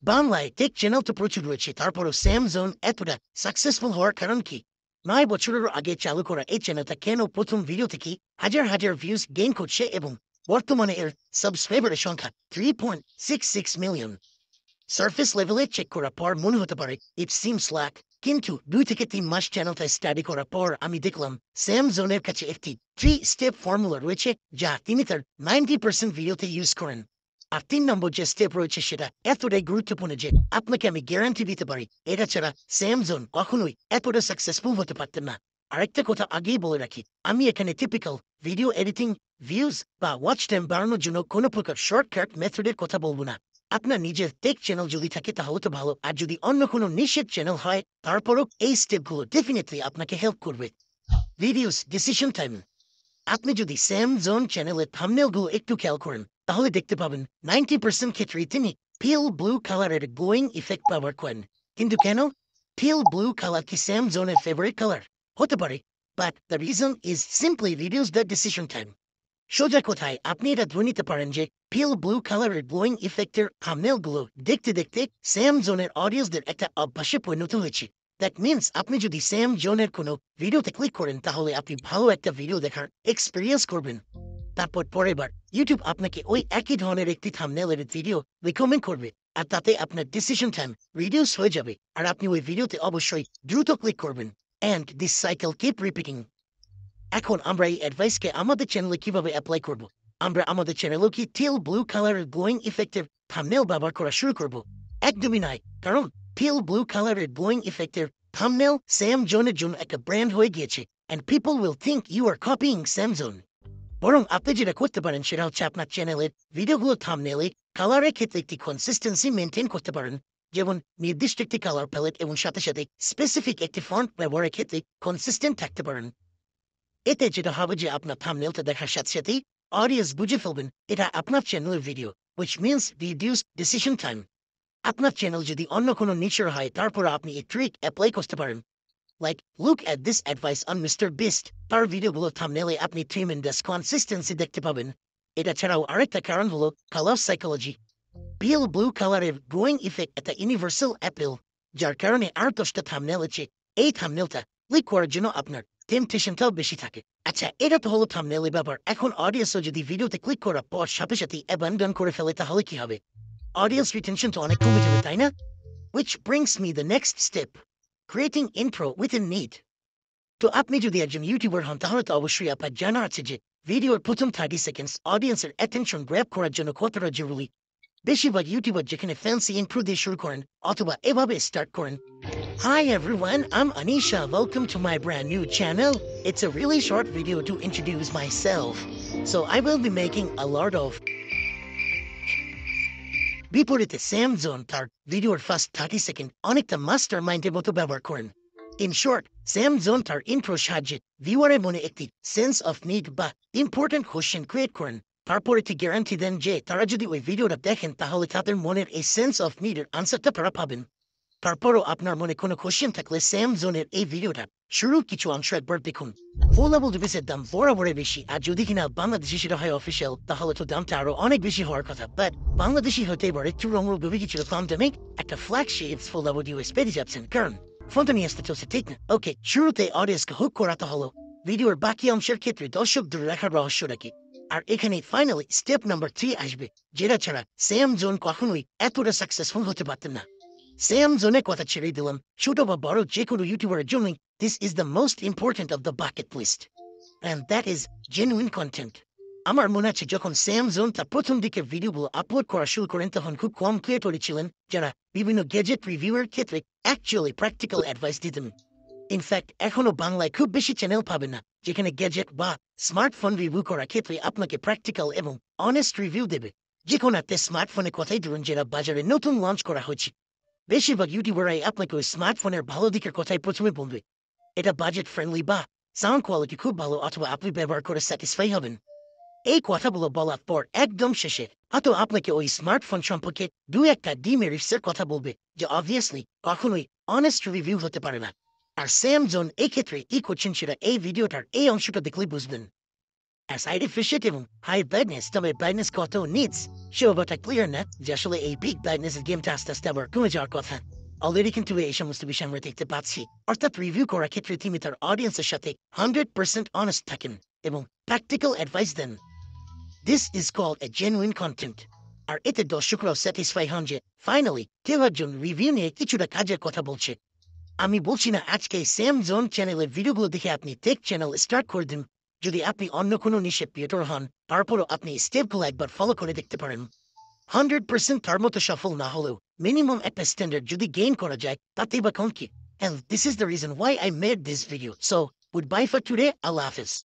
বাংলায় take channel তো প্রচুর রয়েছে, তারপরও স্যামজন এতটা সাকসেসফুল হওয়ার কারণ কি? 9 বছরেরও আগে চালু করা এই চ্যানেলটা কেন প্রথম ভিডিও থেকেই হাজার হাজার ভিউজ গেইন করছে এবং বর্তমানে এর সাবস্ক্রাইবারের সংখ্যা 3.66 মিলিয়ন। সার্ফেস লেভেলে চেক করার পর মনে হতে পারে ইট সিমস লাক, কিন্তু 2 থেকে 3 মাস চ্যানেলটা স্টাডি করার পর আমি দেখলাম স্যামজনের কাছে একটি 3 স্টেপ ফর্মুলা রয়েছে যা তিনি তার 90% ভিডিওতে ইউজ করেন। আর 3 নম্বর যে স্টেপ রয়েছে সেটা এতটাই গুরুত্বপূর্ণ যে আপনাকে আমি গ্যারান্টি দিতে পারি এটা ছাড়া স্যামজন কখনোই এতটা সাকসেসফুল হতে পারতেন না। আরেকটা কথা আগেই বলে রাখি, আমি এখানে টিপিক্যাল ভিডিও এডিটিং, ভিউজ বা ওয়াচ টাইম বাড়ানোর জন্য কোনো প্রকার শর্টকাট মেথডের কথা বলবো না। আপনার নিজের টেক চ্যানেল যদি থাকে তাহলে তো ভালো, আর যদি অন্য কোনো নিষেধ চ্যানেল হয় তারপরও এই স্টেপগুলো ডেফিনেটলি আপনাকে হেল্প করবে। ভিডিওস ডিসিশন টাইম, আপনি যদি স্যামজন চ্যানেলের থাম্বনেলগুলো একটু খেয়াল করেন তাহলে দেখতে পাবেন 90% ক্ষেত্রেই তিনি পিল ব্লু কালারের গ্লোয়িং ইফেক্ট ব্যবহার করেন। কিন্তু কেন? পিল ব্লু কালার কি স্যামজনের ফেভারিট কালার? হতে পারে, but the reason is simply reduce the decision time. সোজা কথায় আপনি এটা ধরে নিতে পারেন যে পিল ব্লু কালারের গ্লোয়িং ইফেক্টের থাম্বনেলগুলো দেখতে দেখতে স্যামজনের অডিয়েন্সদের একটা অভ্যাসে পরিণত হয়েছে। দ্যাট মিনস আপনি যদি স্যামজনের কোনো ভিডিওতে ক্লিক করেন তাহলে আপনি ভালো একটা ভিডিও দেখার এক্সপিরিয়েন্স করবেন। তারপর পরের বার ইউটিউব আপনাকে ওই একই ধরনের একটি থাম্বনেলের ভিডিও রিকমেন্ড করবে, আর তাতে আপনার ডিসিশন টাইম রিডিউস হয়ে যাবে আর আপনি ওই ভিডিওতে অবশ্যই দ্রুত ক্লিক করবেন। And this cycle keep repeating. এখন আমরা এই অ্যাডভাইসকে আমাদের চ্যানেলে কিভাবে অ্যাপ্লাই করব? আমরা আমাদের চ্যানেলেও কি টিল ব্লু কালারের গ্লোয়িং ইফেক্টের থাম্বনেল ব্যবহার করা শুরু করব? একদমই নয়, কারণ টিল ব্লু কালারের গ্লোয়িং ইফেক্টের থাম্বনেল স্যাম জোনের জন্য একটা ব্র্যান্ড হয়ে গিয়েছে, and people will think you are copying Sam Jone. বরং আপনি যেটা করতে পারেন সেটা হচ্ছে আপনার চ্যানেলের ভিডিওগুলো থাম্বনেলে কালারের ক্ষেত্রে একটি কনসিস্টেন্সি মেনটেন করতে পারেন। যেমন নির্দিষ্ট একটি কালার প্যালেট এবং সাথে সাথে স্পেসিফিক একটি ফন্ট ব্যবহারের ক্ষেত্রে কনসিস্টেন্ট থাকতে পারেন। এতে যেটা হবে যে আপনার থাম্বনেলটা দেখার সাথে সাথেই অডিয়েন্স বুঝে ফেলবেন এটা আপনার চ্যানেলের video, which means reduced decision time. আপনার চ্যানেল যদি অন্য কোনো নিচের হয় তারপর আপনি এই ট্রিক অ্যাপ্লাই করতে পারেন। Like look at this advice on mister beast, তার ভিডিওগুলো থাম্বনেলে আপনি ট্রিমেন্ডাস কনসিস্টেন্সি দেখতে পাবেন। এটা ছাড়াও আরেকটা কারণ হলো কালার সাইকোলজি। পিল ব্লু কালারের গ্রোয়িং ইফেক্ট একটা ইউনিভার্সাল অ্যাপেল, যার কারণে আর 10টা থাম্বনেল আছে এই থাম্বনেলটা ক্লিক করার জন্য আপনার টেম্পটেশনটাও বেশি থাকে। আচ্ছা, এটা তো হলো থাম্বনেলের ব্যাপার। এখন অডিয়েন্সও যদি ভিডিওতে ক্লিক করার পর সাথে সাথে অ্যাবান্ডন করে ফেলে তাহলে কি হবে? অডিয়েন্স রিটেনশন তো অনেক কমে যাবে, তাই না? Which brings me the next step, creating intro within need. তো আপনি যদি একজন ইউটিউবার হন তাহলে তো অবশ্যই আপনার জানা আছে যে ভিডিওর প্রথম 30 সেকেন্ডস অডিয়েন্সের অ্যাটেনশন গ্র্যাব করার জন্য কতটা জরুরি। বেশিরভাগ ইউটিউবার যেখানে ফ্যান্সি ইন্ট্রো দিয়ে শুরু করেন অথবা এভাবে স্টার্ট করেন: Hi everyone, I'm Anisha. Welcome to my brand new channel. It's a really short video to introduce myself. So I will be making a lot of বিপরীতে স্যামজন তার ভিডিওর ফার্স্ট 30 সেকেন্ড অনেকটা মাস্টার মাইন্ডের মতো ব্যবহার করেন। ইন শর্ট, স্যামজন তার ইন্ট্রোর সাহায্যে ভিউয়ারের মনে একটি সেন্স অফ নিড বা ইম্পর্টেন্ট কোশ্চেন ক্রিয়েট করেন। তারপর একটি গ্যারান্টি দেন যে তারা যদি ওই ভিডিওটা দেখেন তাহলে তাদের মনের এই সেন্স অফ নিডের আনসারটা তারা পাবেন। তারপরও আপনার মনে কোনো কোশ্চেন থাকলে স্যামজনের এই ভিডিওটা শুরুর কিছু অংশ একবার দেখুন। ফোল্ডাবল ডিভাইসের দাম বরাবরের বেশি, আর যদি কিনা বাংলাদেশি সেটা হয় অফিসিয়াল তাহলে তো দামটা আরো অনেক বেশি হওয়ার কথা। বাট বাংলাদেশি হতে এবার একটু রঙরূপে কিছুটা কম দামে একটা ফ্ল্যাগশিপ ফোল্ডাবল ডিভাইস পেয়ে যাচ্ছেন, কারণ ফোনটা নিয়ে আসতে চলছে, ঠিক না? ওকে, শুরুতে অডিয়েন্সকে হুক করাতে হলো। ভিডিওর বাকি অংশের ক্ষেত্রে দর্শক ধরে রাখার রহস্যটা কি? আর এখানে ফাইনালি স্টেপ নাম্বার 3 আসবে, যেটা ছাড়া স্যামজন কখনোই এতটা সাকসেসফুল হতে পারতেন না। স্যামজনের কথা ছেড়ে দিলাম, ছোট বা বড় যে কোনো ইউটিউবারের জন্যই this is the most important of the bucket list, and that is genuine content. আমার মনে আছে যখন স্যামজন তার প্রথম দিকের ভিডিওগুলো আপলোড করা শুরু করেন তখন খুব কম ক্রিয়েটরই ছিলেন যারা বিভিন্ন গ্যাজেট রিভিউয়ের ক্ষেত্রে অ্যাকচুয়ালি প্র্যাকটিক্যাল অ্যাডভাইস দিতেন। ইনফ্যাক্ট এখনো বাংলায় খুব বেশি চ্যানেল পাবেন না যেখানে গ্যাজেট বা স্মার্টফোন রিভিউ করার ক্ষেত্রে আপনাকে প্র্যাকটিক্যাল এবং অনেস্ট রিভিউ দেবে। যে কোনো একটা স্মার্টফোনের কথাই ধরুন যেটা বাজারে নতুন লঞ্চ করা হয়েছে, বেশিরভাগ ইউটিউবাররাই আপনাকে ওই স্মার্টফোনের ভালো দিকের কথাই প্রথমে বলবে। এটা বাজেট ফ্রেন্ডলি বা সাউন্ড কোয়ালিটি খুব ভালো, অথবা আপনি ব্যবহার করে স্যাটিসফাই হবেন। এই কথাগুলো বলার পর একদম শেষে হয়তো আপনাকে ওই স্মার্টফোন সম্পর্কে দু একটা ডিমেরিটসের কথা বলবে, যে অবভিয়াসলি কখনোই অনেস্ট রিভিউ হতে পারে না। আর স্যামজন এই ক্ষেত্রে কি করছেন সেটা এই ভিডিওটার এই অংশটা দেখলেই বুঝবেন। আর সাইড এফিশিয়েন্ট এবং হাই ব্রাইটনেস, তবে ব্রাইটনেস কত নিডস সে ব্যাপারটা ক্লিয়ার না যে আসলে এই পিক ব্রাইটনেসের গেমটা আস্তে আস্তে আবার কমে যাওয়ার কথা। অলরেডি কিন্তু এই সমস্ত বিষয় আমরা দেখতে পাচ্ছি, অর্থাৎ রিভিউ করার ক্ষেত্রে তিনি তার অডিয়েন্সের সাথে 100% অনেস্ট থাকেন এবং প্র্যাকটিক্যাল অ্যাডভাইস দেন। This is called a genuine content. আর এতে দর্শকরাও স্যাটিসফাই হন যে ফাইনালি কেউ একজন রিভিউ নিয়ে কিছুটা কাজের কথা বলছে। আমি বলছি না আজকে সেম জোন চ্যানেলের ভিডিওগুলো দেখে আপনি টেক চ্যানেল স্টার্ট করে দিন। যদি আপনি অন্য কোনো নিশে ক্রিয়েটর হন, তারপরও আপনি স্টেপগুলো একবার ফলো করে দেখতে পারেন। 100% তার মতো সফল না হলেও মিনিমাম একটা স্ট্যান্ডার্ড যদি গেইন করা যায় তাতেই বা কোন কি। And this is the reason why I made this video. So, goodbye for today. Allah Hafiz.